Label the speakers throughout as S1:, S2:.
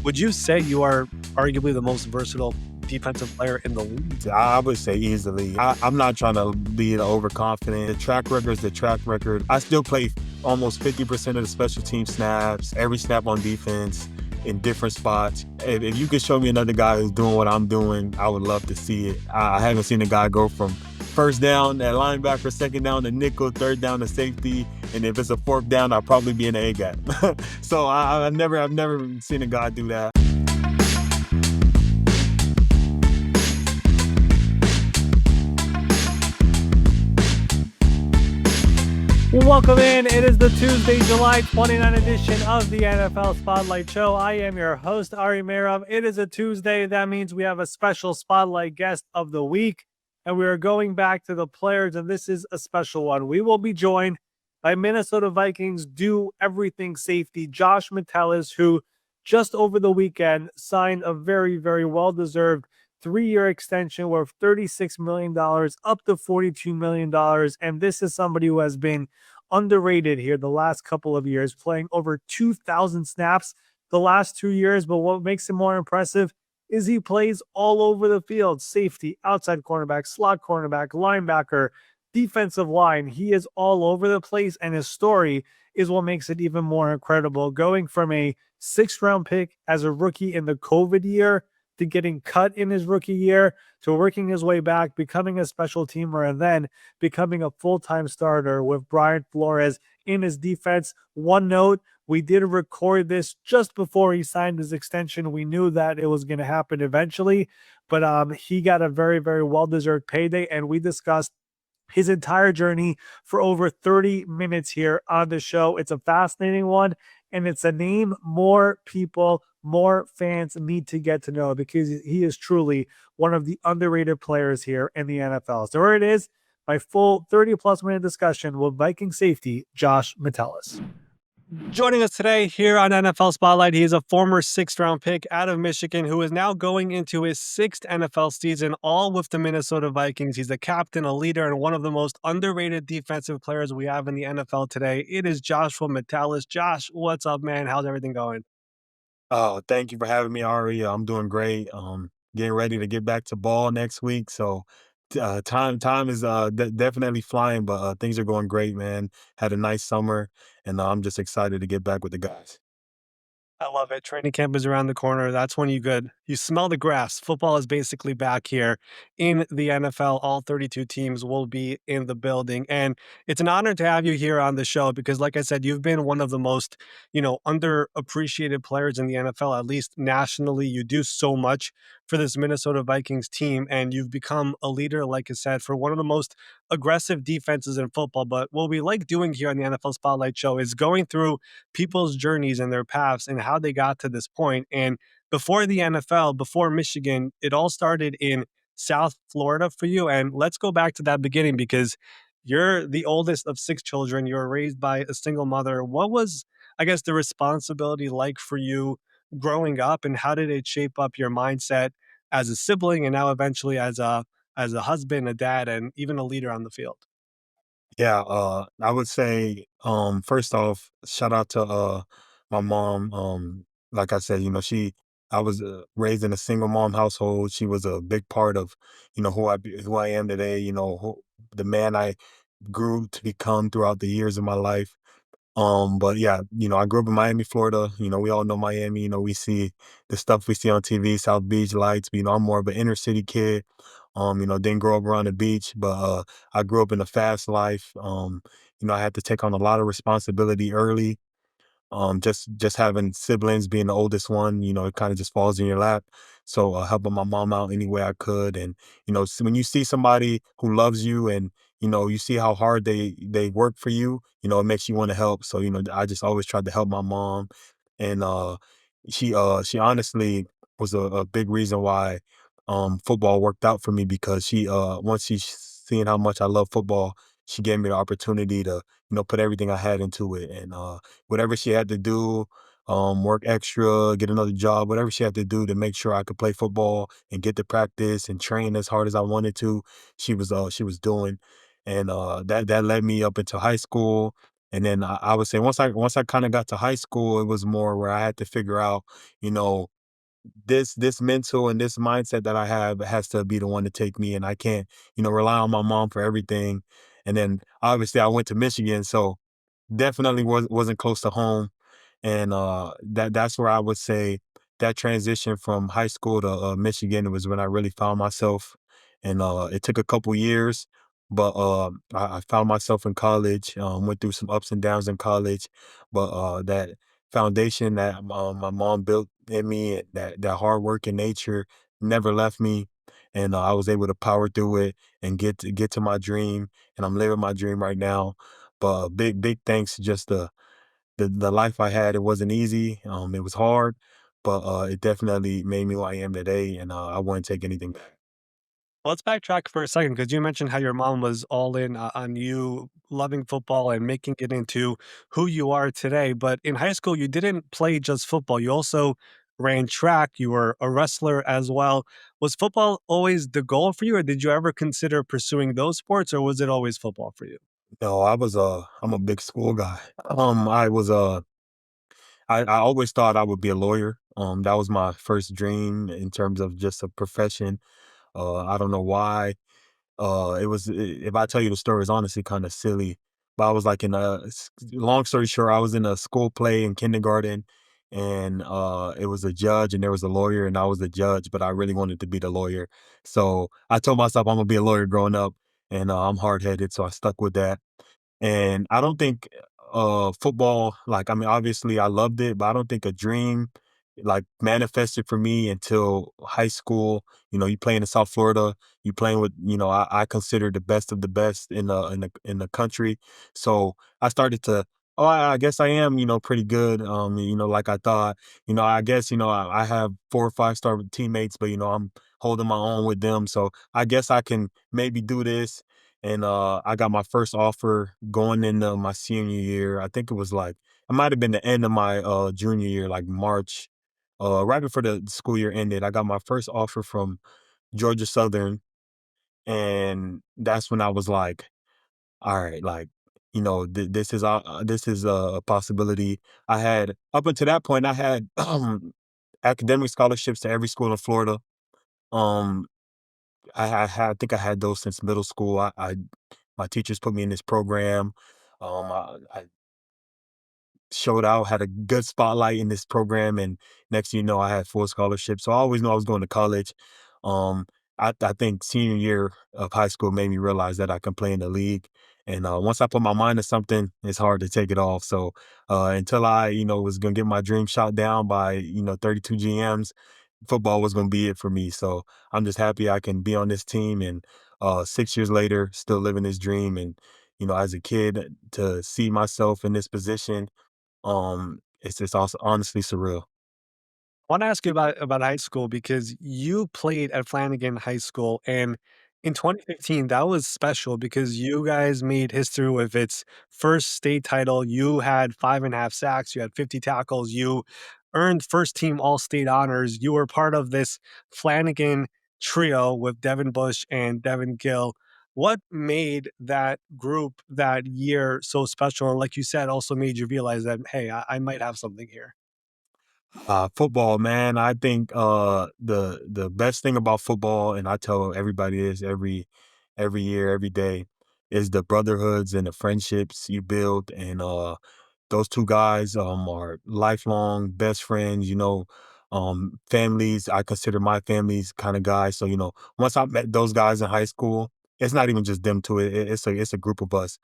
S1: Would you say you are arguably the most versatile defensive player in the league?
S2: I would say easily. I'm not trying to be overconfident. The track record is the track record. I still play almost 50% of the special team snaps, every snap on defense in different spots. If you could show me another guy who's doing what I'm doing, I would love to see it. I haven't seen a guy go from first down at linebacker, second down to nickel, third down to safety, and if it's a fourth down, I'll probably be in the A gap. So I've never seen a guy do that.
S3: Welcome in. It is the Tuesday, July 29 edition of the NFL Spotlight Show. I am your host, Ari Meirov. It is a Tuesday. That means we have a special Spotlight guest of the week, and we are going back to the players, and this is a special one. We will be joined by Minnesota Vikings do everything safety Josh Metellus, who just over the weekend signed a very, very well-deserved 3-year extension worth $36 million up to $42 million. And this is somebody who has been underrated here the last couple of years, playing over 2,000 snaps the last 2 years. But what makes him more impressive is he plays all over the field: safety, outside cornerback, slot cornerback, linebacker, defensive line. He is all over the place, and his story is what makes it even more incredible. Going from a 6th-round pick as a rookie in the COVID year to getting cut in his rookie year, to working his way back, becoming a special teamer, and then becoming a full-time starter with Brian Flores in his defense. One note, we did record this just before he signed his extension. We knew that it was going to happen eventually, but he got a very, very well-deserved payday, and we discussed his entire journey for over 30 minutes here on the show. It's a fascinating one, and it's a name more people, more fans need to get to know, because he is truly one of the underrated players here in the NFL. So here it is, my full 30-plus minute discussion with Viking safety Josh Metellus. Joining us today here on NFL Spotlight, he is a former 6th-round pick out of Michigan who is now going into his 6th NFL season, all with the Minnesota Vikings. He's a captain, a leader, and one of the most underrated defensive players we have in the NFL today. It is Joshua Metellus. Josh, what's up, man? How's everything going?
S2: Oh, thank you for having me, Ari. I'm doing great. Getting ready to get back to ball next week. So time is definitely flying, but things are going great, man. Had a nice summer, and I'm just excited to get back with the guys.
S3: I love it. Training camp is around the corner. That's when you smell the grass. Football is basically back here in the NFL. All 32 teams will be in the building. And it's an honor to have you here on the show because, like I said, you've been one of the most, underappreciated players in the NFL, at least nationally. You do so much for this Minnesota Vikings team, and you've become a leader, like I said, for one of the most aggressive defenses in football. But what we like doing here on the NFL Spotlight Show is going through people's journeys and their paths and how they got to this point. And before the NFL, before Michigan, it all started in South Florida for you. And let's go back to that beginning because you're the oldest of 6 children. You were raised by a single mother. What was, I guess, the responsibility like for you growing up, and how did it shape up your mindset as a sibling and now eventually as a husband, a dad, and even a leader on the field?
S2: Yeah, I would say, first off, shout out to my mom. Like I said, I was raised in a single mom household. She was a big part of, who I am today. The man I grew to become throughout the years of my life. But yeah, I grew up in Miami, Florida. We all know Miami. We see the stuff we see on TV, South Beach lights. But, I'm more of an inner city kid. Didn't grow up around the beach, but I grew up in a fast life. I had to take on a lot of responsibility early. Just having siblings, being the oldest one, it kind of just falls in your lap. So helping my mom out any way I could, and when you see somebody who loves you, and you see how hard they work for you, it makes you want to help. So I just always tried to help my mom, and she honestly was a big reason why football worked out for me, because she once she seen how much I love football, she gave me the opportunity to put everything I had into it, and whatever she had to do, work extra, get another job, whatever she had to do to make sure I could play football and get to practice and train as hard as I wanted to, she was doing. And that led me up into high school. And then I would say once I kind of got to high school, it was more where I had to figure out, you know, this mental and this mindset that I have has to be the one to take me, and I can't, rely on my mom for everything. And then obviously I went to Michigan, so definitely wasn't close to home. And that's where I would say that transition from high school to Michigan was when I really found myself. And it took a couple years, but I found myself in college. Went through some ups and downs in college, but that foundation that my mom built in me, that hard work and nature never left me. And I was able to power through it and get to my dream. And I'm living my dream right now. But big thanks to just the life I had. It wasn't easy. It was hard, but it definitely made me who I am today, and I wouldn't take anything back.
S1: Let's backtrack for a second because you mentioned how your mom was all in on you loving football and making it into who you are today. But in high school, you didn't play just football. You also ran track. You were a wrestler as well. Was football always the goal for you, or did you ever consider pursuing those sports, or was it always football for you?
S2: No, I'm a big school guy. I always thought I would be a lawyer. That was my first dream in terms of just a profession. I don't know why. If I tell you the story, it's honestly kind of silly. But I was like long story short, I was in a school play in kindergarten, and it was a judge and there was a lawyer, and I was the judge, but I really wanted to be the lawyer. So I told myself I'm gonna be a lawyer growing up, and I'm hard headed, so I stuck with that. And I don't think football, like, I mean, obviously I loved it, but I don't think a dream like manifested for me until high school. You playing in South Florida, you playing with, I consider the best of the best in the country. So I started to, oh, I guess I am, pretty good. Like I thought, I guess, I have 4 or 5 star teammates, but I'm holding my own with them. So I guess I can maybe do this. And I got my first offer going into my senior year. I think it was like it might have been the end of my junior year, like March, right before the school year ended. I got my first offer from Georgia Southern, and that's when I was like, all right, like, this is a possibility. I had up until that point, I had academic scholarships to every school in Florida. Um, I think I had those since middle school. My teachers put me in this program. I showed out, had a good spotlight in this program, and next thing you know, I had full scholarship. So I always knew I was going to college. Um, I think senior year of high school made me realize that I can play in the league. And once I put my mind to something, it's hard to take it off. So until I, was gonna get my dream shot down by, 32 GMs, football was gonna be it for me. So I'm just happy I can be on this team, and 6 years later, still living this dream. And as a kid, to see myself in this position, it's also honestly surreal.
S1: I want to ask you about high school because you played at Flanagan High School, and in 2015 that was special because you guys made history with its first state title. You had 5.5 sacks, you had 50 tackles, you earned first team All State honors. You were part of this Flanagan trio with Devin Bush and Devin Gill. What made that group that year so special? And like you said, also made you realize that, hey, I might have something here.
S2: Football, man. I think the best thing about football, and I tell everybody this every year, every day, is the brotherhoods and the friendships you build. And those two guys are lifelong best friends. Families. I consider my families kind of guys. So once I met those guys in high school, it's not even just them two. It's a group of us.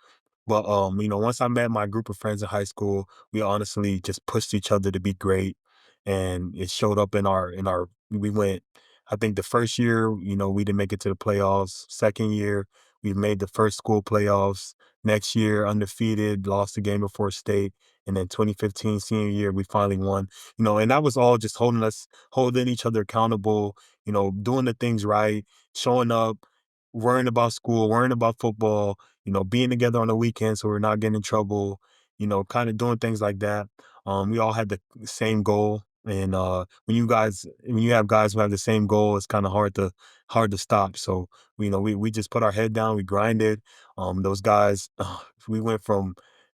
S2: But once I met my group of friends in high school, we honestly just pushed each other to be great, and it showed up in our. We went. I think the first year, we didn't make it to the playoffs. Second year, we made the first school playoffs. Next year, undefeated, lost the game before state, and then 2015 senior year, we finally won. And that was all just holding each other accountable. Doing the things right, showing up, worrying about school, worrying about football, being together on the weekends so we're not getting in trouble, kind of doing things like that. We all had the same goal. And when you have guys who have the same goal, it's kind of hard to stop. So, we just put our head down, we grinded. Those guys, we went from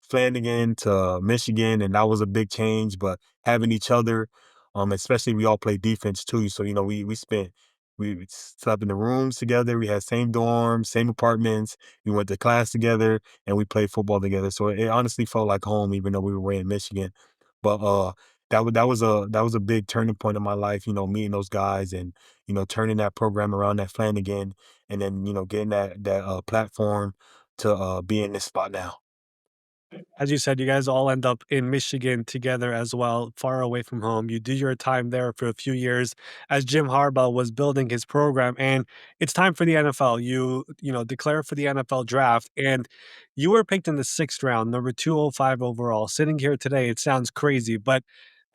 S2: Flanagan to Michigan, and that was a big change. But having each other, especially we all played defense too. So we slept in the rooms together. We had same dorms, same apartments. We went to class together, and we played football together. So it honestly felt like home, even though we were in Michigan. But that was a big turning point in my life. Meeting those guys and turning that program around that Flanagan, and then getting that platform to be in this spot now.
S1: As you said, you guys all end up in Michigan together as well, far away from home. You do your time there for a few years as Jim Harbaugh was building his program, and it's time for the NFL. You declare for the NFL draft, and you were picked in the sixth round, number 205 overall. Sitting here today, it sounds crazy, but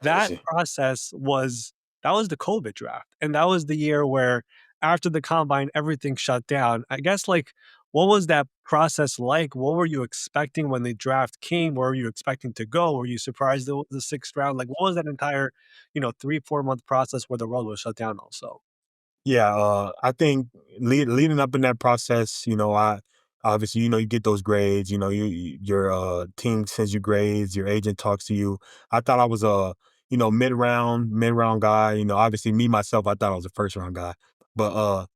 S1: that
S2: Crazy.
S1: process was that was the COVID draft, and that was the year where after the combine, everything shut down. I guess, like, what was that process like? What were you expecting when the draft came? Where were you expecting to go? Were you surprised the sixth round? Like, what was that entire, 3, 4 month process where the world was shut down also?
S2: Yeah, I think leading up in that process, I obviously, you get those grades, your team sends you grades, your agent talks to you. I thought I was a, mid round guy. Obviously me myself, I thought I was a first round guy. But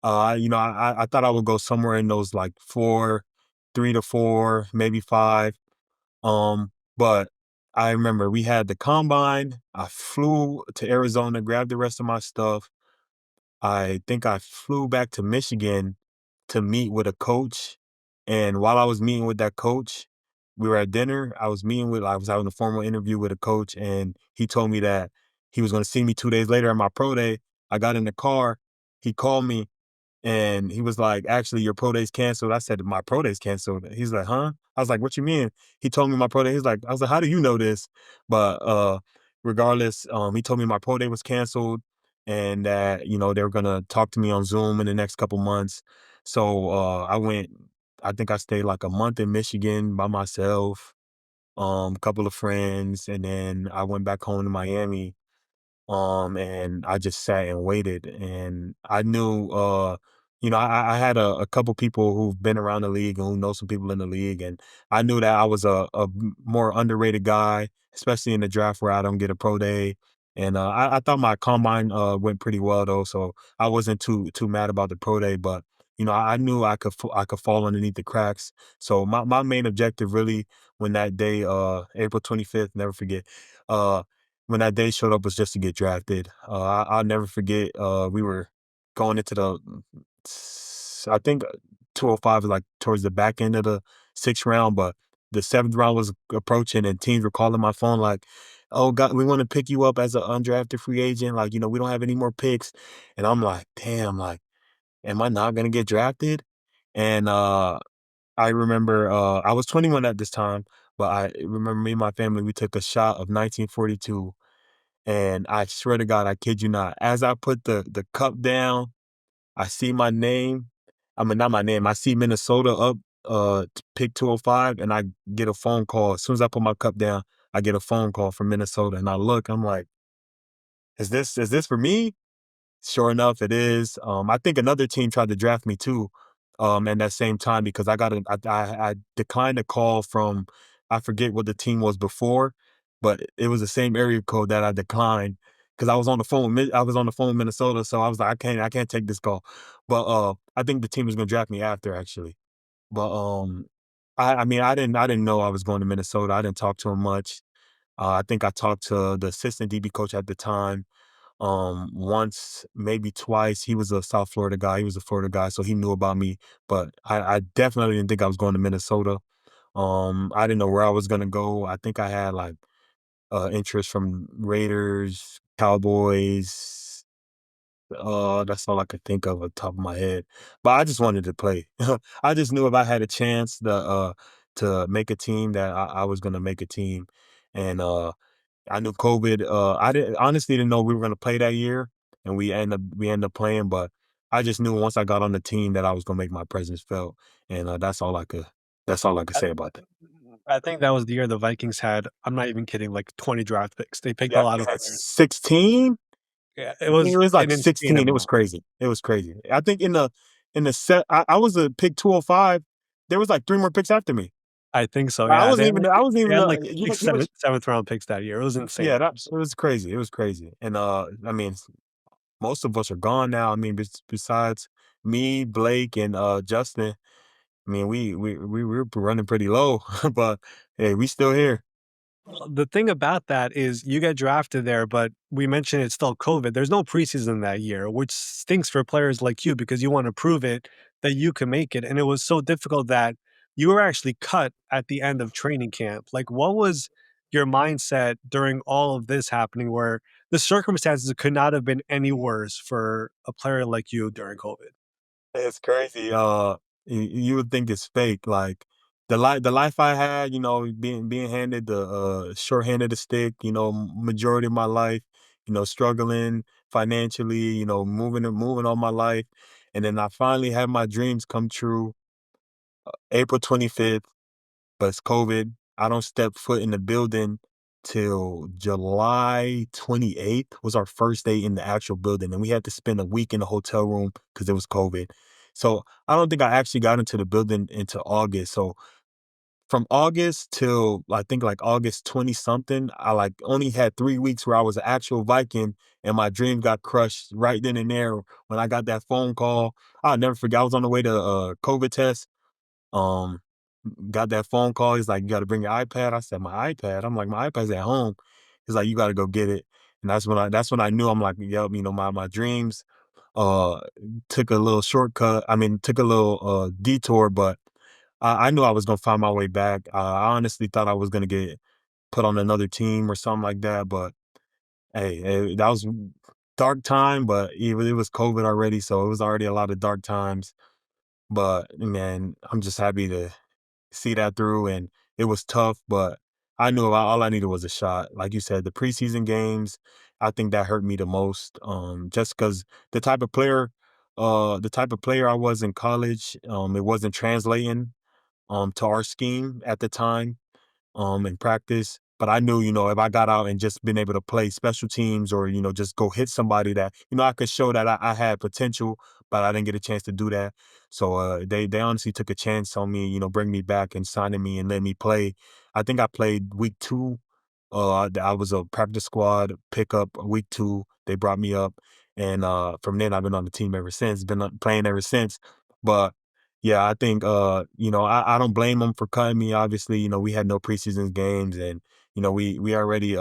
S2: I thought I would go somewhere in those like 3 to 4, maybe 5. But I remember we had the combine. I flew to Arizona, grabbed the rest of my stuff. I think I flew back to Michigan to meet with a coach. And while I was meeting with that coach, we were at dinner. I was having a formal interview with a coach, and he told me that he was going to see me 2 days later at my pro day. I got in the car. He called me and he was like, "Actually, your pro day's canceled." I said, "My pro day's canceled." He's like, "Huh?" I was like, "What you mean?" He told me my pro day. I was like, "How do you know this?" But regardless, he told me my pro day was canceled and that, they were gonna talk to me on Zoom in the next couple months. So I went, I think I stayed like a month in Michigan by myself, couple of friends, and then I went back home to Miami, and I just sat and waited. And I knew, I had a couple people who've been around the league and who know some people in the league, and I knew that I was a more underrated guy, especially in the draft where I don't get a pro day. And I thought my combine went pretty well though, so I wasn't too mad about the pro day. But I knew I could fall underneath the cracks. So my main objective really, when that day, April 25th, never forget. Uh, when that day showed up, was just to get drafted. I'll never forget. We were going into I think 205 is like towards the back end of the sixth round, but the seventh round was approaching, and teams were calling my phone like, "Oh God, we want to pick you up as an undrafted free agent. Like, we don't have any more picks." And I'm like, "Damn, like, am I not gonna get drafted?" And I remember I was 21 at this time, but I remember me and my family, we took a shot of 1942, and I swear to God, I kid you not, as I put the cup down, I see my name. I mean, not my name. I see Minnesota up, pick 205, and I get a phone call. As soon as I put my cup down, I get a phone call from Minnesota, and I look. I'm like, "Is this for me?" Sure enough, it is. I think another team tried to draft me too, at that same time, because I declined a call from, I forget what the team was before, but it was the same area code that I declined because I was on the phone with Minnesota, so I was like, I can't take this call. But I think the team was gonna draft me after, actually. But I mean, I didn't know I was going to Minnesota. I didn't talk to him much. I think I talked to the assistant DB coach at the time once, maybe twice. He was a South Florida guy. He was a Florida guy, so he knew about me. But I definitely didn't think I was going to Minnesota. I didn't know where I was gonna go. I think I had like interest from Raiders, Cowboys. That's all I could think of at the top of my head. But I just wanted to play. I just knew if I had a chance to make a team, that I was gonna make a team. And I knew COVID. I didn't honestly didn't know we were gonna play that year, and we end up playing. But I just knew once I got on the team that I was gonna make my presence felt, and that's all I could
S1: I
S2: say about that.
S1: I think that was the year the Vikings had, I'm not even kidding, like 20 draft picks. They picked a
S2: Yeah,
S1: lot
S2: we
S1: of
S2: had
S1: players.
S2: 16.
S1: Yeah, it
S2: It
S1: was
S2: was
S1: an
S2: like
S1: insane
S2: 16. It was
S1: amount.
S2: crazy. It was crazy. I think in the set, I was a pick 205. There was like three more picks after me.
S1: I think so,
S2: I
S1: yeah,
S2: wasn't even I wasn't
S1: they
S2: even
S1: had, like,
S2: you know
S1: 6, 7th round picks that year, it was
S2: yeah,
S1: insane.
S2: it was crazy. It was crazy. And I mean, most of us are gone now. I mean, besides me, Blake, and Justin. I mean, we were running pretty low, but hey, we still here.
S1: Well, the thing about that is you get drafted there, but we mentioned it's still COVID. There's no preseason that year, which stinks for players like you because you want to prove it that you can make it. And it was so difficult that you were actually cut at the end of training camp. Like, what was your mindset during all of this happening where the circumstances could not have been any worse for a player like you during COVID?
S2: It's crazy. You would think it's fake. Like the life I had, being handed the short hand of the stick. Majority of my life, struggling financially. Moving all my life, and then I finally had my dreams come true. April 25th, but it's COVID. I don't step foot in the building till July 28th was our first day in the actual building, and we had to spend a week in the hotel room because it was COVID. So I don't think I actually got into the building until August. So from August till I think like August 20 something, I like only had 3 weeks where I was an actual Viking, and my dream got crushed right then and there when I got that phone call. I'll never forget. I was on the way to COVID test. Um, got that phone call. He's like, "You got to bring your iPad." I said, "My iPad." I'm like, "My iPad's at home." He's like, "You got to go get it." And that's when I knew. I'm like, "Yep, my dreams uh took a little shortcut. I mean, took a little detour, but I knew I was gonna find my way back. I honestly thought I was gonna get put on another team or something like that, but hey, that was dark time. But it was COVID already, so it was already a lot of dark times. But man, I'm just happy to see that through, and it was tough, but I knew all I needed was a shot. Like you said, the preseason games, I think that hurt me the most. Just because the type of player, the type of player I was in college, it wasn't translating to our scheme at the time in practice. But I knew, if I got out and just been able to play special teams or, just go hit somebody that, I could show that I had potential, but I didn't get a chance to do that. So they honestly took a chance on me, bring me back and signing me and let me play. I think I played week 2. I was a practice squad pickup week 2. They brought me up. And from then I've been on the team ever since, been playing ever since. But yeah, I think I don't blame them for cutting me. Obviously, we had no preseason games, and we already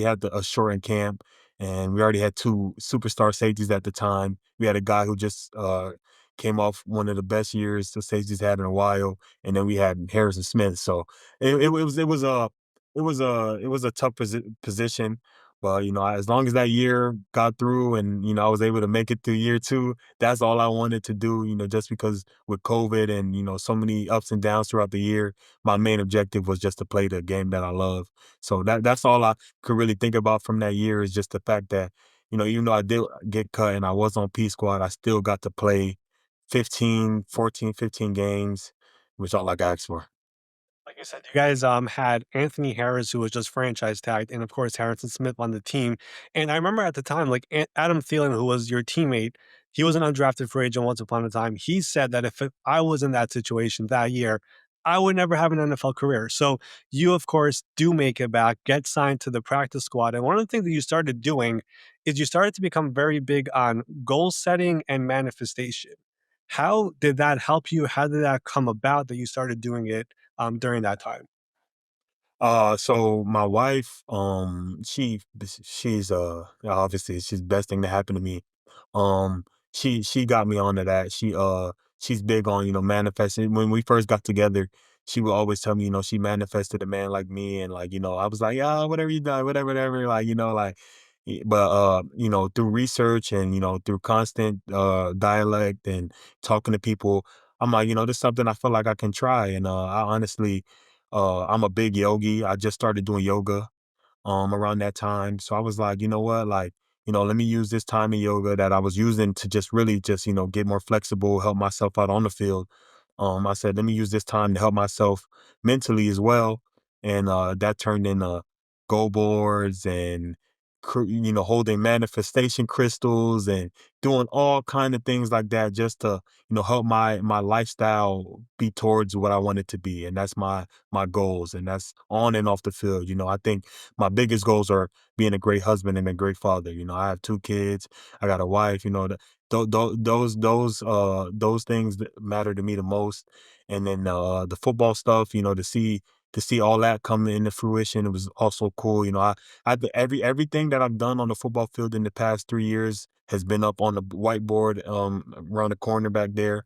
S2: had a shortened camp, and we already had 2 superstar safeties at the time. We had a guy who just came off one of the best years the safeties had in a while, and then we had Harrison Smith. So it was a tough position, but as long as that year got through, and I was able to make it through year 2, that's all I wanted to do. Just because with COVID and so many ups and downs throughout the year, my main objective was just to play the game that I love. So that's all I could really think about from that year is just the fact that, even though I did get cut and I was on P squad, I still got to play 15 games, which all I asked for.
S1: Like I said, you guys had Anthony Harris, who was just franchise tagged, and of course Harrison Smith on the team. And I remember at the time, like Adam Thielen, who was your teammate, he was an undrafted free agent once upon a time. He said that if I was in that situation that year, I would never have an NFL career. So you, of course, do make it back, get signed to the practice squad. And one of the things that you started doing is you started to become very big on goal setting and manifestation. How did that help you? How did that come about that you started doing it during that time?
S2: So my wife, she's obviously she's the best thing that happened to me. She got me onto that. She's big on, manifesting. When we first got together, she would always tell me, she manifested a man like me, and like, I was like, yeah, whatever you done, whatever, whatever, like, like but through research and, through constant dialect and talking to people, I'm like, this is something I feel like I can try. And I honestly I'm a big yogi. I just started doing yoga around that time. So I was like, you know what? Like, let me use this time in yoga that I was using to just really just, get more flexible, help myself out on the field. I said, let me use this time to help myself mentally as well. And that turned into goal boards and holding manifestation crystals and doing all kind of things like that just to help my lifestyle be towards what I want it to be, and that's my goals, and that's on and off the field. I think my biggest goals are being a great husband and a great father. I have 2 kids, I got a wife. Those things that matter to me the most. And then the football stuff, to see all that come into fruition, it was also cool. Everything that I've done on the football field in the past 3 years has been up on the whiteboard around the corner back there.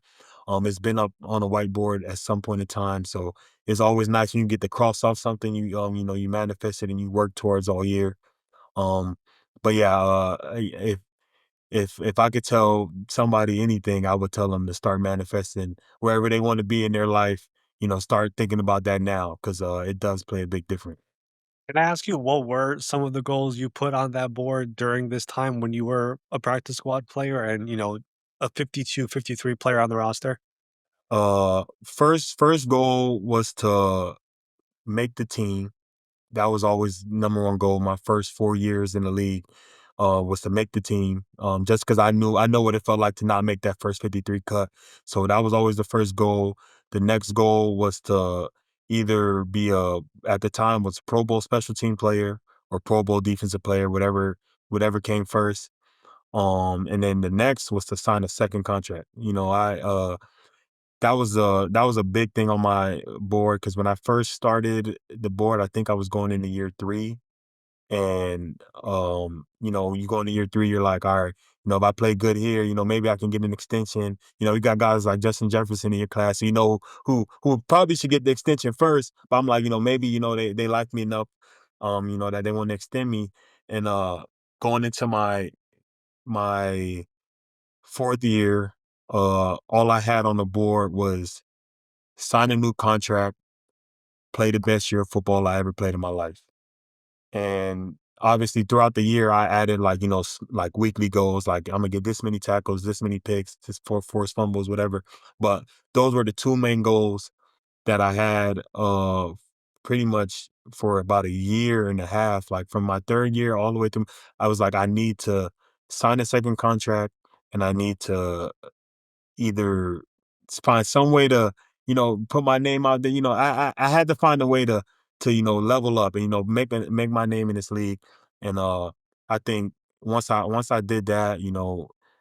S2: It's been up on a whiteboard at some point in time. So it's always nice when you get to cross off something you manifest it and you work towards all year. Um, but yeah, if I could tell somebody anything, I would tell them to start manifesting wherever they want to be in their life. Start thinking about that now, because it does play a big difference.
S1: Can I ask you what were some of the goals you put on that board during this time when you were a practice squad player and, a 52, 53 player on the roster?
S2: First goal was to make the team. That was always number one goal. My first 4 years in the league, was to make the team. Just because I know what it felt like to not make that first 53 cut. So that was always the first goal. The next goal was to either be at the time was Pro Bowl special team player or Pro Bowl defensive player, whatever came first. And then the next was to sign a second contract. I that was a big thing on my board, because when I first started the board, I think I was going into year 3. And you go into year 3, you're like, all right, if I play good here, maybe I can get an extension. You got guys like Justin Jefferson in your class, so who probably should get the extension first. But I'm like, maybe they like me enough, that they want to extend me. And going into my 4th year, all I had on the board was sign a new contract, play the best year of football I ever played in my life. And obviously throughout the year, I added, like, like weekly goals, like I'm gonna get this many tackles, this many picks, this four forced fumbles, whatever. But those were the two main goals that I had pretty much for about a year and a half. Like from my 3rd year all the way through, I was like, I need to sign a second contract, and I need to either find some way to, put my name out there. I had to find a way to level up and make my name in this league. And I think once I did that,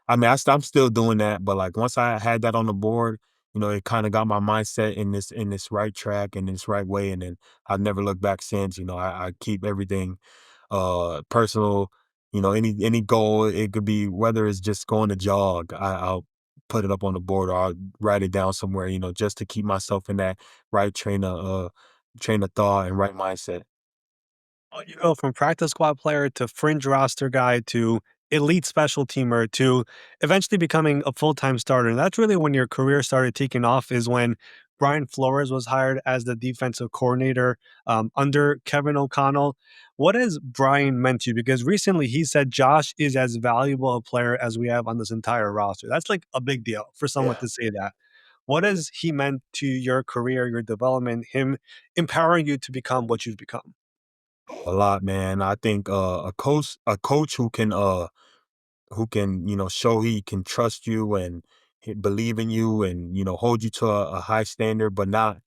S2: I mean, I'm still doing that, but like once I had that on the board, it kind of got my mindset in this right track and this right way. And then I've never looked back since. I keep everything personal. Any goal, it could be whether it's just going to jog, I'll put it up on the board, or I'll write it down somewhere, just to keep myself in that right train of thought and right mindset.
S1: Well, you go from practice squad player to fringe roster guy to elite special teamer to eventually becoming a full-time starter. And that's really when your career started taking off, is when Brian Flores was hired as the defensive coordinator under Kevin O'Connell. What has Brian meant to you? Because recently he said Josh is as valuable a player as we have on this entire roster. That's like a big deal for someone
S2: Yeah.
S1: to say that. What has he meant to your career, your development, him empowering you to become what you've become?
S2: A lot, man. I think a coach who can show he can trust you and believe in you, and hold you to a high standard, but not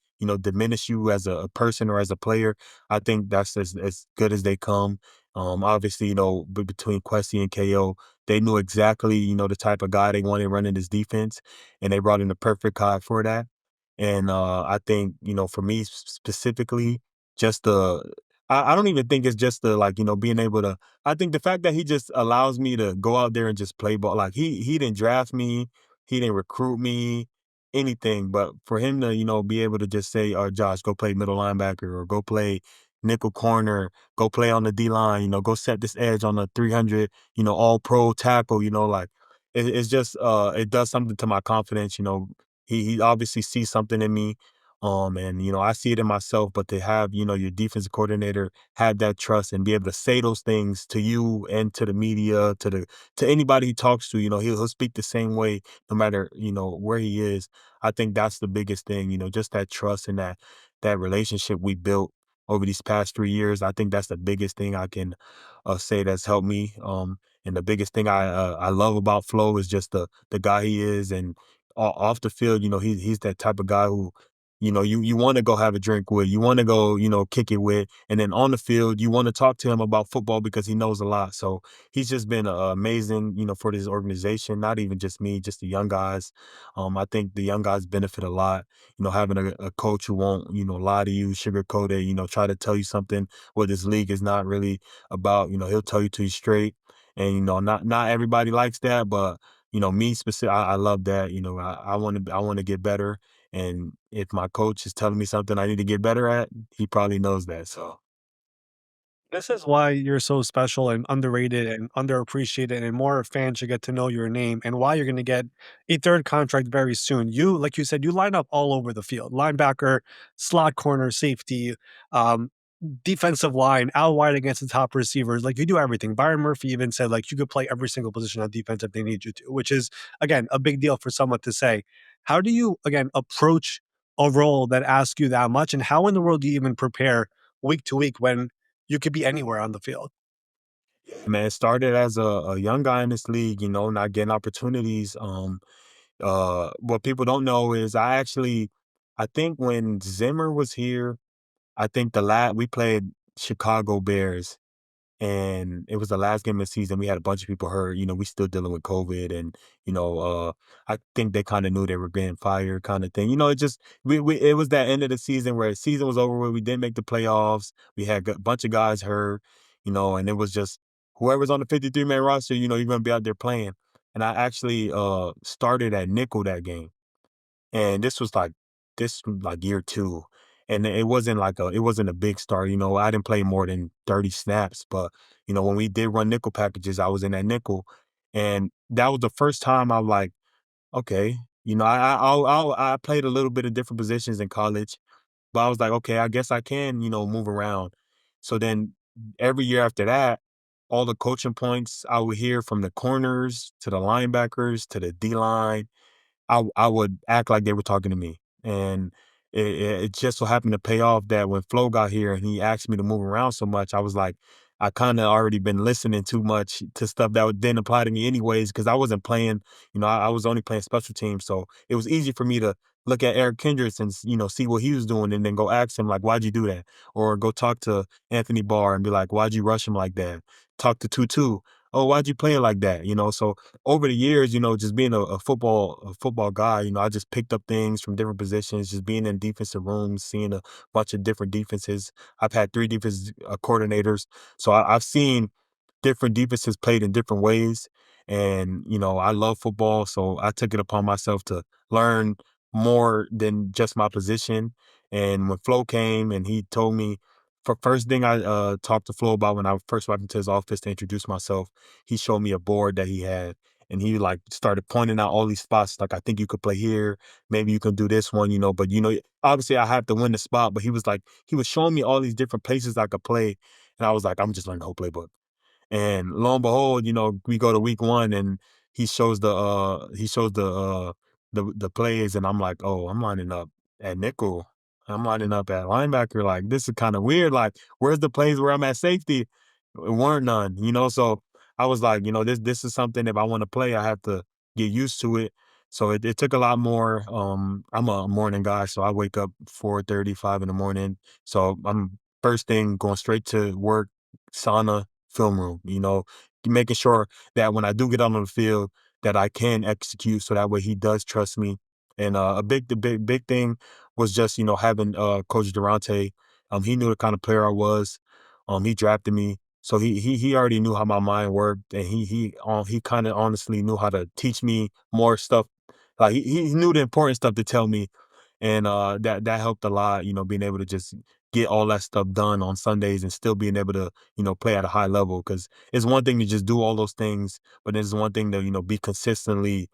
S2: diminish you as a person or as a player. I think that's as good as they come. Obviously, between Questy and KO, they knew exactly the type of guy they wanted running this defense, and they brought in the perfect guy for that. And I think for me specifically, just the I don't even think it's just the, like, being able to. I think the fact that he just allows me to go out there and just play ball. Like, he didn't draft me, he didn't recruit me, anything. But for him to, be able to just say, Josh, go play middle linebacker, or go play nickel corner, go play on the D line, go set this edge on the 300, all pro tackle, like, it's just, it does something to my confidence. He obviously sees something in me. And I see it in myself, but to have, your defensive coordinator have that trust and be able to say those things to you and to the media, to anybody he talks to, he'll speak the same way no matter, where he is. I think that's the biggest thing, just that trust and that relationship we built. over these past 3 years. I think that's the biggest thing I can say that's helped me. And the biggest thing I love about Flo is just the guy he is, and off the field, he's that type of guy who, you want to go have a drink with, you want to go, kick it with, and then on the field, you want to talk to him about football because he knows a lot. So he's just been amazing, for this organization, not even just me, just the young guys. I think the young guys benefit a lot, having a coach who won't, lie to you, sugarcoat it, try to tell you something what this league is not really about. He'll tell you to you straight. And, not everybody likes that, but me specific, I love that. I want to get better. And if my coach is telling me something I need to get better at, he probably knows that. So
S1: This is why you're so special and underrated and underappreciated, and more fans should get to know your name, and why you're going to get a third contract very soon. You, like you said, you line up all over the field: linebacker, slot corner, safety, um, defensive line, out wide against the top receivers. Like, you do everything. Byron Murphy even said like you could play every single position on defense if they need you to, which is again a big deal for someone to say. How do you again approach a role that asks you that much, and how in the world do you even prepare week to week when you could be anywhere on the field?
S2: man, it started as a young guy in this league, not getting opportunities. What people don't know is I think when Zimmer was here, I think we played Chicago Bears, and it was the last game of the season. We had a bunch of people hurt. We still dealing with COVID, and I think they kind of knew they were getting fired, kind of thing. It just it was that end of the season where the season was over with. We didn't make the playoffs. We had a bunch of guys hurt, and it was just whoever's on the 53-man roster. You're gonna be out there playing. And I actually started at nickel that game, and this was like year 2. And it wasn't a big start. I didn't play more than 30 snaps, but when we did run nickel packages, I was in that nickel. And that was the first time I was like, okay, I played a little bit of different positions in college, but I was like, okay, I guess I can, move around. So then every year after that, all the coaching points I would hear from the corners to the linebackers to the D line, I would act like they were talking to me. And it just so happened to pay off that when Flo got here and he asked me to move around so much, I was like, I kind of already been listening too much to stuff that didn't apply to me anyways, because I wasn't playing, I was only playing special teams. So it was easy for me to look at Eric Kendricks and, see what he was doing, and then go ask him, like, why'd you do that? Or go talk to Anthony Barr and be like, why'd you rush him like that? Talk to Tutu. Oh, why'd you play it like that? So over the years, just being a football guy, I just picked up things from different positions, just being in defensive rooms, seeing a bunch of different defenses. I've had 3 defense coordinators, so I've seen different defenses played in different ways. And, I love football, so I took it upon myself to learn more than just my position. And when Flo came and he told me, for first thing I talked to Flo about when I first walked into his office to introduce myself, he showed me a board that he had. And he like started pointing out all these spots, like, I think you could play here, maybe you can do this one, but obviously I have to win the spot. But he was showing me all these different places I could play. And I was like, I'm just learning the whole playbook. And lo and behold, we go to week 1 and he shows the plays, and I'm like, "Oh, I'm lining up at nickel. I'm lining up at linebacker. Like, this is kind of weird. Like, where's the plays where I'm at safety? It weren't none. So I was like, this is something, if I want to play, I have to get used to it. So it took a lot more. I'm a morning guy, so I wake up 4:35 in the morning. So I'm first thing going straight to work, sauna, film room, making sure that when I do get out on the field, that I can execute, so that way he does trust me. And the big thing was just, having Coach Durante. He knew the kind of player I was. He drafted me. So he already knew how my mind worked, and he kind of honestly knew how to teach me more stuff. Like, he knew the important stuff to tell me, and that helped a lot. Being able to just get all that stuff done on Sundays and still being able to play at a high level, because it's one thing to just do all those things, but it's one thing to be consistently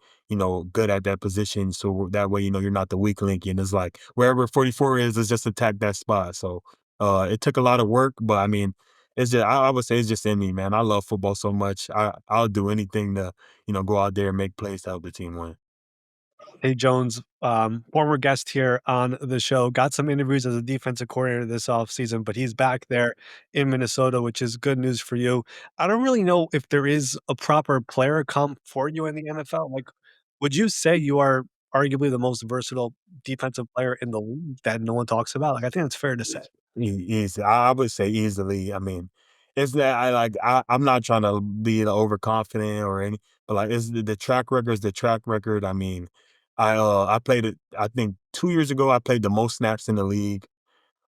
S2: good at that position. So that way you're not the weak link, and it's like wherever 44 is, let's just attack that spot. So it took a lot of work, but I mean, it's just I would say it's just in me, man. I love football so much. I'll do anything to go out there and make plays to help the team win.
S1: Hey Jones, former guest here on the show, got some interviews as a defensive coordinator this offseason, but he's back there in Minnesota, which is good news for you. I don't really know if there is a proper player comp for you in the NFL. Like, would you say you are arguably the most versatile defensive player in the league that no one talks about? Like, I think it's fair to say.
S2: Easy. I would say easily. I mean, it's that I'm not trying to be overconfident or any, but like it's the track record is the track record. I mean, I played it. I think 2 years ago I played the most snaps in the league.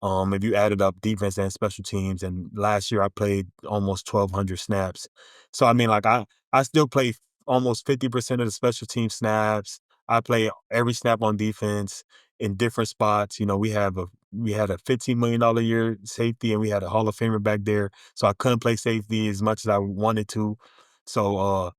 S2: If you added up defense and special teams, and last year I played almost 1,200 snaps. So I mean, I still play almost 50% of the special team snaps. I play every snap on defense in different spots. You know, we had a $15 million a year safety, and we had a Hall of Famer back there. So I couldn't play safety as much as I wanted to. So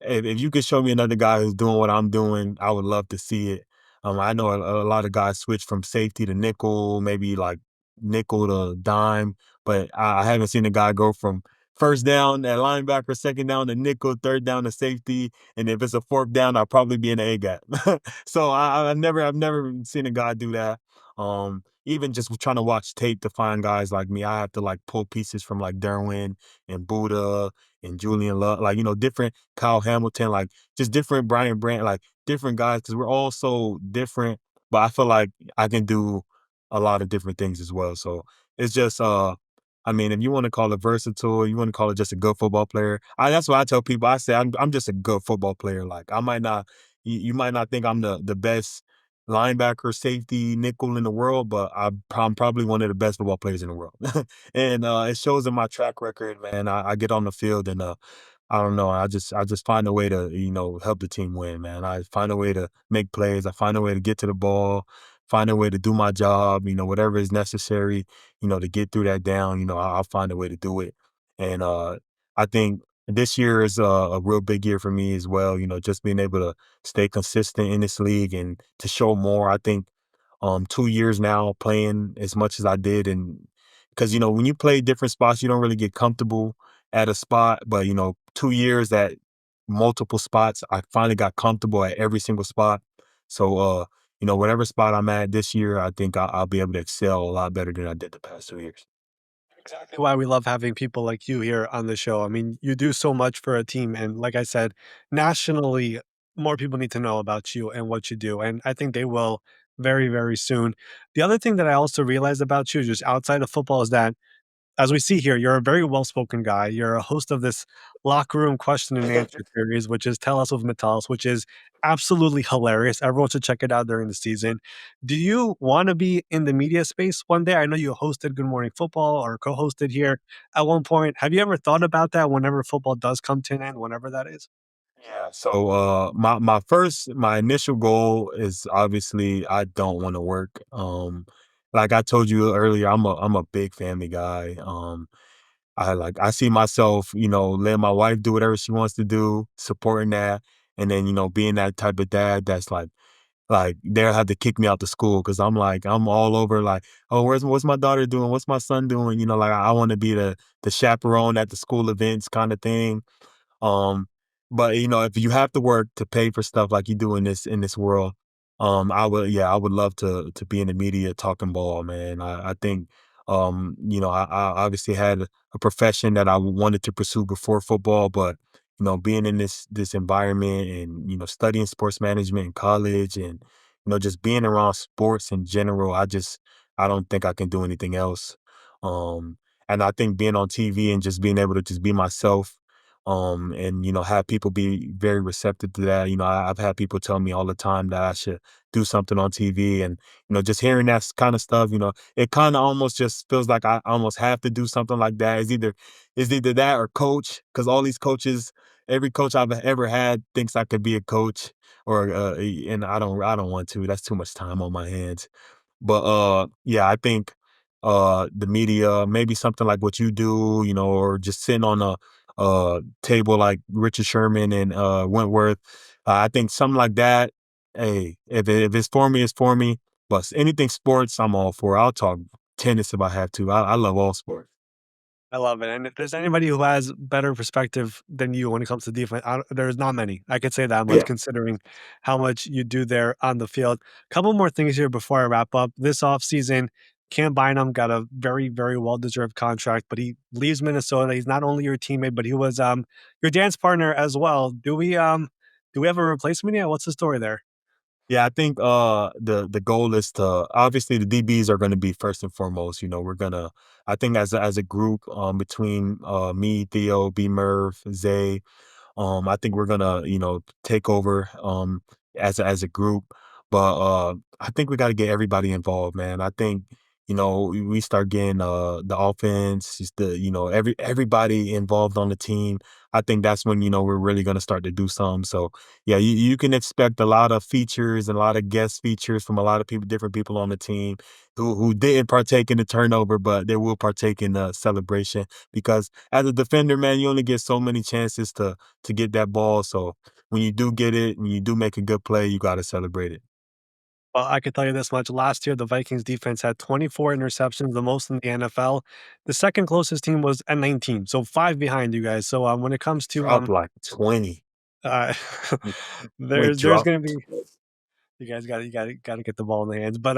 S2: if you could show me another guy who's doing what I'm doing, I would love to see it. I know a lot of guys switch from safety to nickel, maybe like nickel to dime, but I haven't seen a guy go from first down at linebacker, second down to nickel, third down to safety, and if it's a fourth down, I'll probably be in the A gap. So I've never seen a guy do that. Even just trying to watch tape to find guys like me, I have to like pull pieces from like Derwin and Buddha and Julian Love, like, different Kyle Hamilton, like just different Brian Brandt, like different guys, because we're all so different. But I feel like I can do a lot of different things as well. So it's just, I mean, if you want to call it versatile, you want to call it just a good football player. That's what I tell people. I say I'm just a good football player. Like I might not, you might not think I'm the best linebacker, safety, nickel in the world, but I'm probably one of the best football players in the world. And it shows in my track record, man. I get on the field and I don't know. I just find a way to help the team win, man. I find a way to make plays. I find a way to get to the ball. Find a way to do my job. Whatever is necessary. To get through that down. I'll find a way to do it. And I think this year is a real big year for me as well. Just being able to stay consistent in this league and to show more. I think 2 years now playing as much as I did, and because when you play different spots, you don't really get comfortable at a spot. But 2 years at multiple spots, I finally got comfortable at every single spot. So whatever spot I'm at this year, I think I'll be able to excel a lot better than I did the past 2 years.
S1: Exactly why we love having people like you here on the show. I mean, you do so much for a team. And like I said, nationally, more people need to know about you and what you do. And I think they will very, very soon. The other thing that I also realized about you, just outside of football, is that as we see here, you're a very well-spoken guy. You're a host of this locker room question and answer series, which is Tell Us with Metellus, which is absolutely hilarious. Everyone should check it out during the season. Do you want to be in the media space one day? I know you hosted Good Morning Football or co-hosted here at one point. Have you ever thought about that whenever football does come to an end, whenever that is?
S2: Yeah. So my initial goal is obviously I don't want to work. Like I told you earlier, I'm a big family guy. I see myself, letting my wife do whatever she wants to do, supporting that, and then being that type of dad that's like they'll have to kick me out to school because I'm all over like, oh, what's my daughter doing? What's my son doing? Like I want to be the chaperone at the school events kind of thing. Um, but if you have to work to pay for stuff like you do in this world, I would love to be in the media talking ball, man. I think I obviously had a profession that I wanted to pursue before football, but being in this environment and studying sports management in college and just being around sports in general, I don't think I can do anything else. Um, and I think being on TV and just being able to just be myself and have people be very receptive to that. I've had people tell me all the time that I should do something on TV, and just hearing that kind of stuff, it kind of almost just feels like I almost have to do something like that. It's either that or coach, because all these coaches, every coach I've ever had thinks I could be a coach, or and I don't want to. That's too much time on my hands. But yeah, I think the media, maybe something like what you do, or just sitting on a table like Richard Sherman and Wentworth. I think something like that. Hey, if it's for me, it's for me. But anything sports, I'm all for. I'll talk tennis if I have to. I love all sports.
S1: I love it, and if there's anybody who has better perspective than you when it comes to defense, there's not many. I could say that much
S2: Yeah.
S1: considering how much you do there on the field. Couple more things here before I wrap up. This offseason, Cam Bynum got a very, very well-deserved contract, but he leaves Minnesota. He's not only your teammate, but he was your dance partner as well. Do we have a replacement yet? What's the story there?
S2: Yeah, I think the goal is to obviously the DBs are gonna be first and foremost. You know, we're gonna I think as a group, between me, Theo, B Merv, Zay, I think we're gonna, take over as a group. But I think we gotta get everybody involved, man. I think, we start getting the offense, just everybody involved on the team. I think that's when, we're really gonna start to do something. So yeah, you can expect a lot of features and a lot of guest features from a lot of people, different people on the team who didn't partake in the turnover, but they will partake in the celebration because as a defender, man, you only get so many chances to get that ball. So when you do get it and you do make a good play, you got to celebrate it.
S1: Well, I could tell you this much. Last year, the Vikings defense had 24 interceptions, the most in the NFL. The second closest team was at 19, so 5 behind you guys. So, when it comes to,
S2: Drop like 20.
S1: uh,
S2: We
S1: there's
S2: drop.
S1: gonna be you guys gotta get the ball in the hands, but,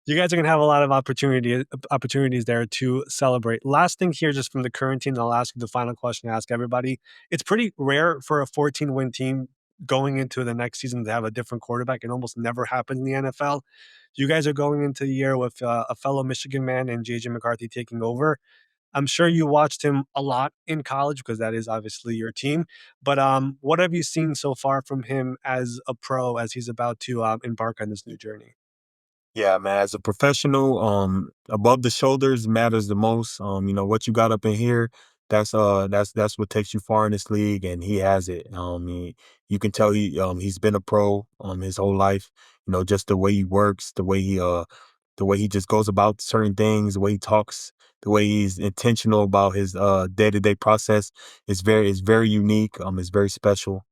S1: you guys are gonna have a lot of opportunities there to celebrate. Last thing here, just from the current team, and I'll ask you the final question to ask everybody. It's pretty rare for a 14-win team going into the next season to have a different quarterback. It almost never happens in the NFL. You guys are going into the year with, a fellow Michigan man and J.J. McCarthy taking over. I'm sure you watched him a lot in college because that is obviously your team. But what have you seen so far from him as a pro as he's about to embark on this new journey?
S2: Yeah, man. As a professional, above the shoulders matters the most. What you got up in here, that's what takes you far in this league, and he has it. You can tell he's been a pro his whole life. Just the way he works, the way he just goes about certain things, the way he talks, the way he's intentional about his day to day process is very unique. It's very special.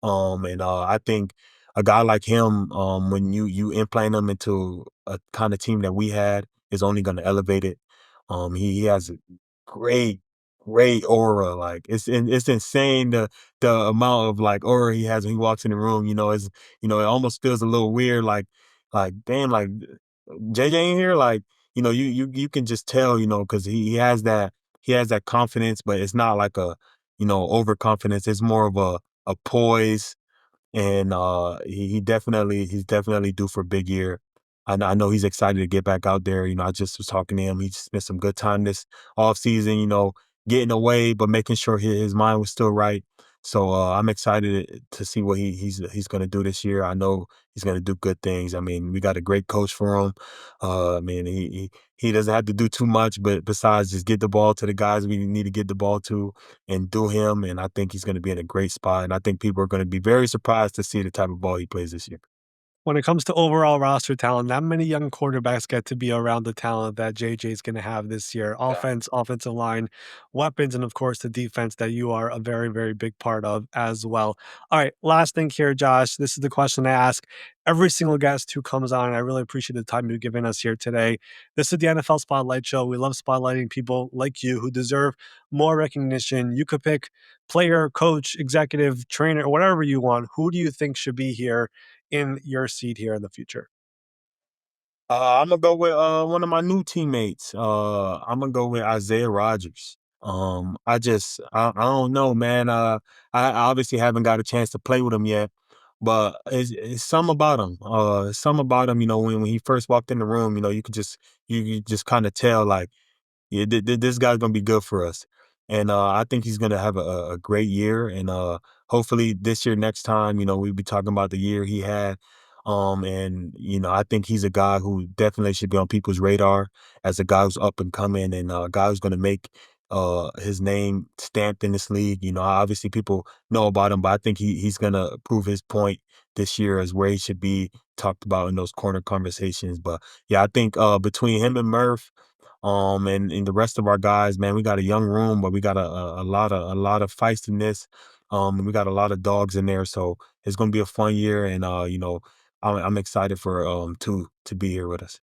S2: And I think a guy like him, when you implant him into a kind of team that we had, is only going to elevate it. He has a great, great aura. Like it's insane the amount of like aura he has when he walks in the room. It almost feels a little weird. Like damn, like JJ in here, like you can just tell, because he has that confidence, but it's not like a overconfidence. It's more of a poise, and he's definitely due for a big year. I know he's excited to get back out there. I just was talking to him. He spent some good time this off season. Getting away, but making sure his mind was still right. So I'm excited to see what he's going to do this year. I know he's going to do good things. I mean, we got a great coach for him. I mean, he doesn't have to do too much, but besides just get the ball to the guys we need to get the ball to and do him. And I think he's going to be in a great spot. And I think people are going to be very surprised to see the type of ball he plays this year.
S1: When it comes to overall roster talent, not many young quarterbacks get to be around the talent that JJ is going to have this year.
S2: Yeah.
S1: Offense, offensive line, weapons, and of course the defense that you are a very, very big part of as well. All right, last thing here, Josh. This is the question I ask every single guest who comes on. I really appreciate the time you've given us here today. This is the NFL Spotlight Show. We love spotlighting people like you who deserve more recognition. You could pick player, coach, executive, trainer, whatever you want. Who do you think should be here in your seat here in the future?
S2: I'm gonna go with one of my new teammates. I'm gonna go with Isaiah Rodgers. I don't know, man. I obviously haven't got a chance to play with him yet, but it's something about him. Something about him. When he first walked in the room, you just kind of tell like, yeah, this guy's gonna be good for us, and I think he's gonna have a great year, and hopefully this year, next time, we'll be talking about the year he had, and I think he's a guy who definitely should be on people's radar as a guy who's up and coming, and a guy who's gonna make his name stamped in this league. Obviously people know about him, but I think he's gonna prove his point this year as where he should be talked about in those corner conversations. But yeah, I think between him and Murph, and the rest of our guys, man, we got a young room, but we got a lot of feistiness. And we got a lot of dogs in there, so it's gonna be a fun year. And I'm excited for to be here with us.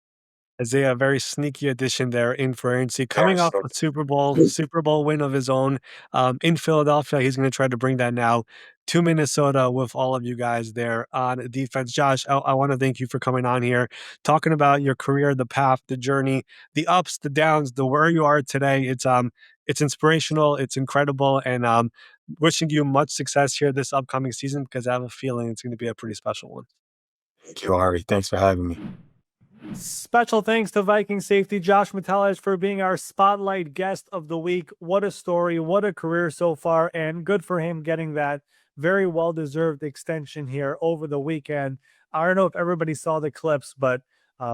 S1: Isaiah, a very sneaky addition there in for ANC,
S2: Very
S1: coming off a
S2: sure.
S1: Super Bowl win of his own in Philadelphia. He's going to try to bring that now to Minnesota with all of you guys there on defense. Josh, I want to thank you for coming on here, talking about your career, the path, the journey, the ups, the downs, the where you are today. It's inspirational, it's incredible, and wishing you much success here this upcoming season because I have a feeling it's going to be a pretty special one.
S2: Thank you, Ari. Thanks for having me.
S3: Special thanks to Viking safety Josh Metellus for being our spotlight guest of the week. What a story, what a career so far, and good for him getting that very well deserved extension here over the weekend. I don't know if everybody saw the clips, but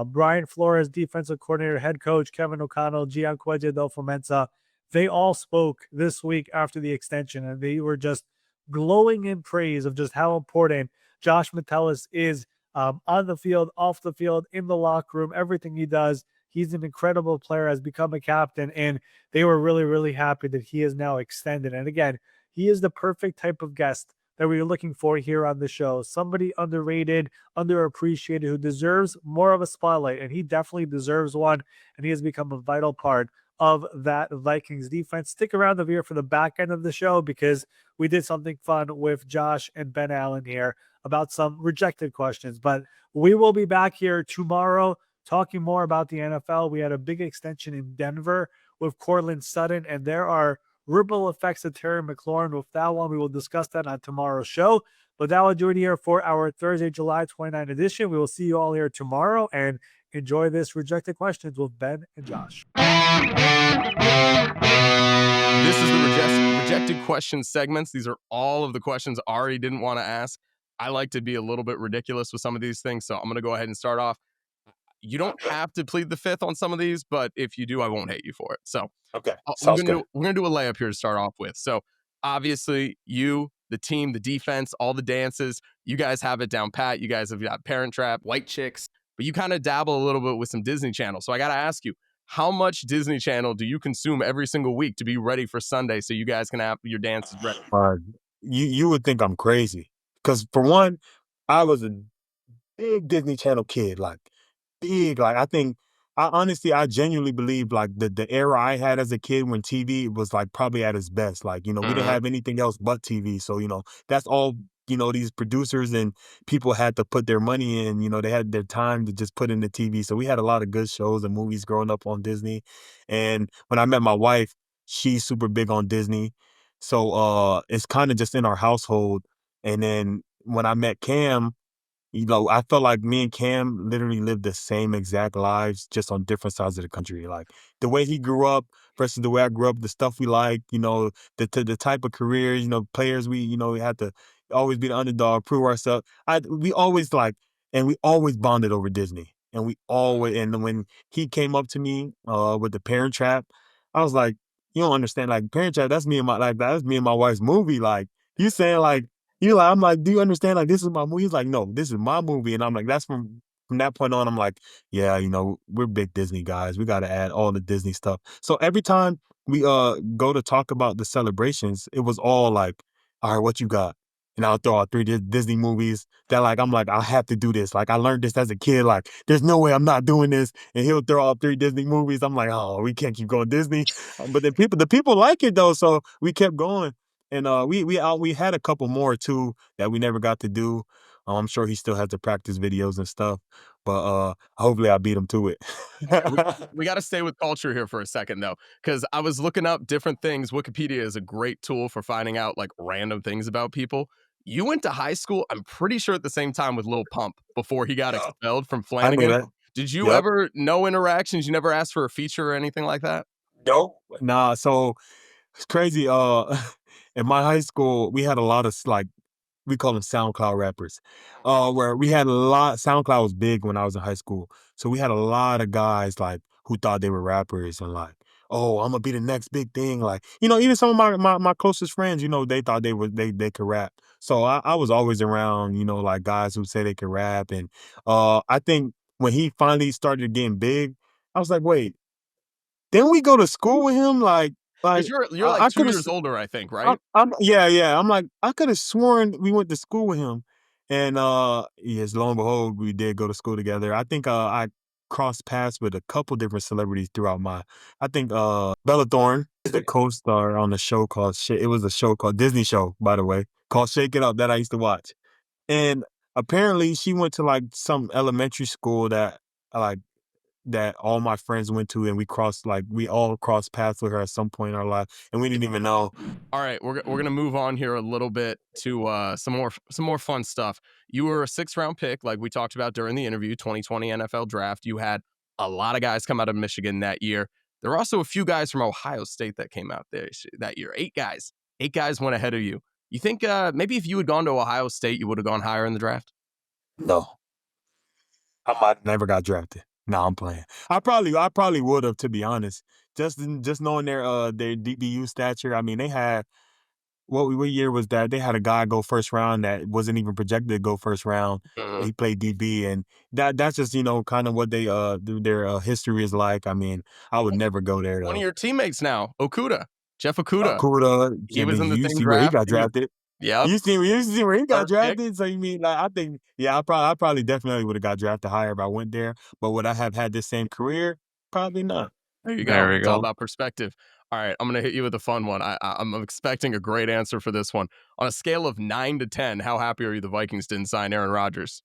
S3: Brian Flores, defensive coordinator, head coach, Kevin O'Connell, Gianquetti Fomenza, they all spoke this week after the extension, and they were just glowing in praise of just how important Josh Metellus is on the field, off the field, in the locker room, everything he does. He's an incredible player, has become a captain, and they were really, really happy that he is now extended. And again, he is the perfect type of guest that we are looking for here on the show. Somebody underrated, underappreciated, who deserves more of a spotlight, and he definitely deserves one, and he has become a vital part of that Vikings defense. Stick around over here for the back end of the show because we did something fun with Josh and Ben Allen here about some rejected questions. But we will be back here tomorrow talking more about the NFL. We had a big extension in Denver with Cortland Sutton, and there are ripple effects of Terry McLaurin with that one. We will discuss that on tomorrow's show. But that will do it here for our Thursday, July 29th edition. We will see you all here tomorrow and enjoy this rejected questions with Ben and Josh.
S4: This is the rejected questions segments. These are all of the questions Ari didn't want to ask. I like to be a little bit ridiculous with some of these things, so I'm going to go ahead and start off. You don't have to plead the fifth on some of these, but if you do, I won't hate you for it. So,
S2: Okay, sounds good.
S4: we're gonna do a layup here to start off with. So, obviously, you, the team, the defense, all the dances, you guys have it down pat. You guys have got Parent Trap, White Chicks, but you kind of dabble a little bit with some Disney Channel. So, I got to ask you, how much Disney Channel do you consume every single week to be ready for Sunday so you guys can have your dances ready?
S2: You would think I'm crazy because for one, I was a big Disney Channel kid, like big. Like I genuinely believe like the era I had as a kid when TV was like probably at its best. Like, we didn't have anything else but TV. So, that's all, these producers and people had to put their money in, they had their time to just put in the TV. So we had a lot of good shows and movies growing up on Disney. And when I met my wife, she's super big on Disney. So it's kind of just in our household. And then when I met Cam, I felt like me and Cam literally lived the same exact lives, just on different sides of the country. Like the way he grew up versus the way I grew up, the stuff we like, the type of careers, players we had to always be the underdog, prove ourselves. We always and we always bonded over Disney. And when he came up to me with the Parent Trap, I was like, you don't understand, like Parent Trap, that's me and that's me and my wife's movie. Like you saying I'm like, do you understand? Like, this is my movie. He's like, no, this is my movie. And I'm like, that's from that point on, I'm like, yeah, we're big Disney guys. We got to add all the Disney stuff. So every time we go to talk about the celebrations, it was all like, all right, what you got? And I'll throw out three Disney movies that I'm like, I have to do this. Like, I learned this as a kid. Like, there's no way I'm not doing this. And he'll throw out three Disney movies. I'm like, oh, we can't keep going Disney. But then the people like it though. So we kept going. And we had a couple more too that we never got to do. I'm sure he still has to practice videos and stuff, but hopefully I beat him to it.
S4: We got to stay with culture here for a second though, because I was looking up different things. Wikipedia is a great tool for finding out like random things about people. You went to high school, I'm pretty sure at the same time with Lil Pump before he got expelled from
S2: I knew
S4: Flanagan.
S2: that.
S4: Did you
S2: Yep.
S4: ever no interactions? You never asked for a feature or anything like that?
S2: Nope. Nah. So it's crazy. In my high school, we had a lot of we call them SoundCloud rappers, where we had a lot. SoundCloud was big when I was in high school, so we had a lot of guys who thought they were rappers and oh, I'm gonna be the next big thing. Even some of my closest friends, they thought they could rap. So I was always around, guys who say they could rap, and I think when he finally started getting big, I was like, wait, didn't we go to school with him?
S4: Because you're like
S2: I
S4: two
S2: could have.
S4: years older, I think, right?
S2: Yeah. I'm like, I could have sworn we went to school with him. And yes, lo and behold, we did go to school together. I think crossed paths with a couple different celebrities throughout I think Bella Thorne is the co-star on the show called it was a show called Disney show, by the way, called Shake It Up that I used to watch. And apparently she went to like some elementary school like that all my friends went to, and we all crossed paths with her at some point in our life, and we didn't even know.
S4: All right, we're gonna move on here a little bit to some more fun stuff. You were a 6th-round pick, like we talked about during the interview, 2020 NFL draft. You had a lot of guys come out of Michigan that year. There were also a few guys from Ohio State that came out there that year. 8 guys. 8 guys went ahead of you. You think maybe if you had gone to Ohio State, you would have gone higher in the draft?
S2: No, I might never got drafted. No, I'm playing. I probably would have, to be honest. Just knowing their DBU stature. I mean, they had what year was that? They had a guy go first round that wasn't even projected to go first round.
S4: Mhm.
S2: He played DB, and that's just kind of what their history is like. I mean, I would never go there
S4: One of
S2: though.
S4: your teammates now, Jeff Okuda.
S2: Kuda,
S4: He
S2: I
S4: was
S2: mean,
S4: in the
S2: you
S4: same
S2: see where he
S4: draft.
S2: got drafted.
S4: Yep.
S2: You see where he got
S4: First pick.
S2: drafted. So you mean like I think I probably definitely would have got drafted higher if I went there. But would I have had the same career? Probably not.
S4: There you go.
S1: There we
S4: It's all
S1: go.
S4: about perspective. All right, I'm going to hit you with a fun one. I'm expecting a great answer for this one. On a scale of 9 to 10, how happy are you the Vikings didn't sign Aaron Rodgers?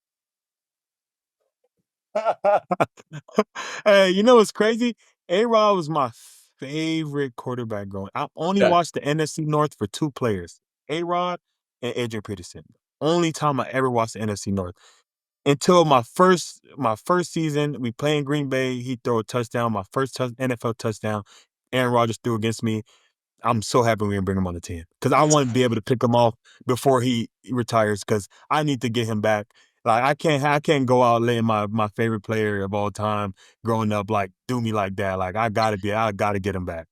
S2: Hey, you know what's crazy? A-Rod was my favorite quarterback growing. I only
S4: Okay.
S2: watched the NFC North for 2 players, A-Rod and Adrian Peterson. Only time I ever watched the NFC North. Until my first season, we play in Green Bay, he threw a touchdown, my first NFL touchdown. Aaron Rodgers threw against me. I'm so happy we didn't bring him on the team because I want to be able to pick him off before he retires because I need to get him back. Like I can't go out letting my favorite player of all time growing up like do me like that. Like I gotta get him back.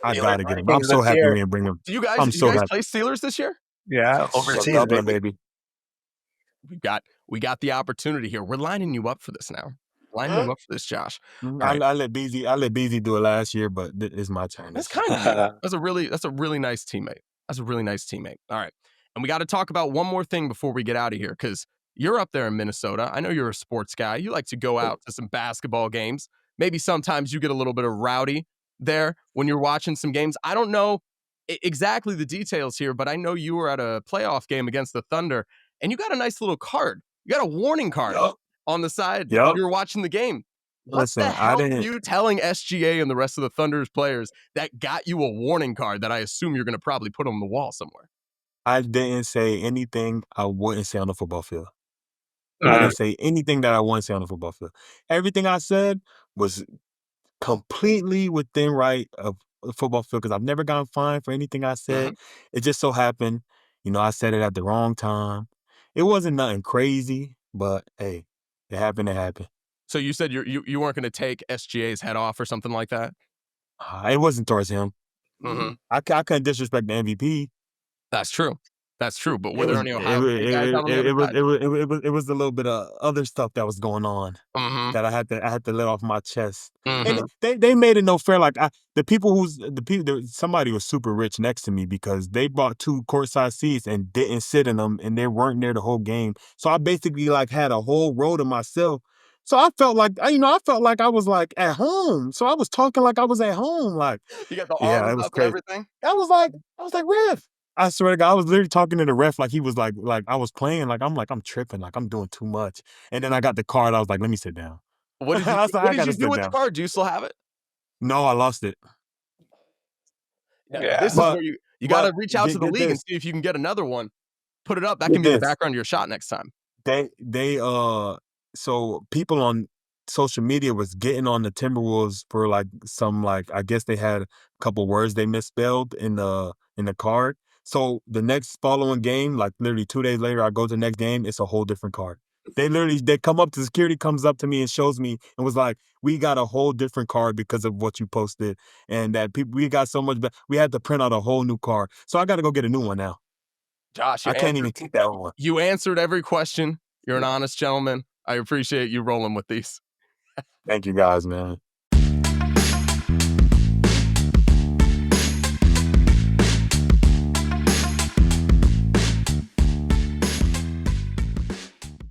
S2: I
S1: Steelers
S2: gotta get him. I'm
S1: Vikings
S2: so
S1: this
S2: happy
S1: year.
S2: we didn't bring him.
S4: Do you guys
S2: I'm
S4: you
S2: so
S4: guys
S2: happy.
S4: play Steelers this year?
S1: Yeah,
S2: Yes,
S1: overseas,
S2: Dublin,
S1: baby.
S2: baby.
S4: We got the opportunity here. We're lining you up for this now. Lining you up for this, Josh. All right.
S2: I let BZ do it last year, but it's my turn
S4: That's
S2: this year.
S4: kind of you. That's a really nice teammate. That's a really nice teammate. All right. And we got to talk about one more thing before we get out of here because you're up there in Minnesota. I know you're a sports guy. You like to go out to some basketball games. Maybe sometimes you get a little bit of rowdy there when you're watching some games. I don't know exactly the details here, but I know you were at a playoff game against the Thunder and you got a nice little card. You got a warning card
S2: Yup.
S4: on the side
S2: Yup.
S4: while you were watching the game. What
S2: Listen,
S4: the
S2: I
S4: hell were
S2: didn't.
S4: you telling SGA and the rest of the Thunder's players that got you a warning card that I assume you're going to probably put on the wall somewhere?
S2: I didn't say anything I wouldn't say on the football field. I didn't say anything that I wouldn't say on the football field. Everything I said was completely within right of the football field because I've never gotten fined for anything I said.
S4: Mhm.
S2: It just so happened, I said it at the wrong time. It wasn't nothing crazy, but hey, it happened. It happened.
S4: So you said you weren't going to take SGA's head off or something like that?
S2: It wasn't towards him.
S4: Mhm.
S2: I couldn't disrespect the MVP.
S4: That's true. That's true. But were
S2: It
S4: there
S2: was
S4: any
S2: it
S4: Ohio
S2: was
S4: State guys out on the other side?
S2: it was a little bit of other stuff that was going on
S4: Mhm.
S2: that I had to let off my chest. And
S4: Mhm.
S2: they made it no fair. Like somebody was super rich next to me because they bought 2 courtside seats and didn't sit in them, and they weren't there the whole game. So I basically like had a whole row to myself. So I felt like I felt like I was like at home. So I was talking like I was at home. Like,
S4: You got the
S2: yeah,
S4: arms
S2: it was
S4: up and
S2: crazy.
S4: everything?
S2: I was like, ref. I swear to God, I was literally talking to the ref like he was like I was playing. Like I'm tripping. Like I'm doing too much. And then I got the card. I was like, let me sit down.
S4: What did you
S2: I was like,
S4: what
S2: I
S4: did
S2: gotta
S4: you do
S2: sit
S4: with the
S2: down.
S4: card? Do you still have it?
S2: No, I lost it.
S1: Yeah.
S4: This is
S2: But
S4: where you got to reach out to the
S2: get
S4: league and
S2: this.
S4: see if you can get another one. Put it up. That
S2: Get
S4: can be the
S2: this.
S4: background of your shot next time.
S2: They so people on social media was getting on the Timberwolves for like some like I guess they had a couple words they misspelled in the card. So the next following game, like literally 2 days later, I go to the next game, it's a whole different card. They come up to security, comes up to me and shows me and was like, "We got a whole different card because of what you posted, and that we got so much. We had to print out a whole new card, so I got to go get a new one now.
S4: Josh,
S2: I can't even keep that one."
S4: you answered every question. You're an honest gentleman. I appreciate you rolling with these.
S2: Thank you guys, man.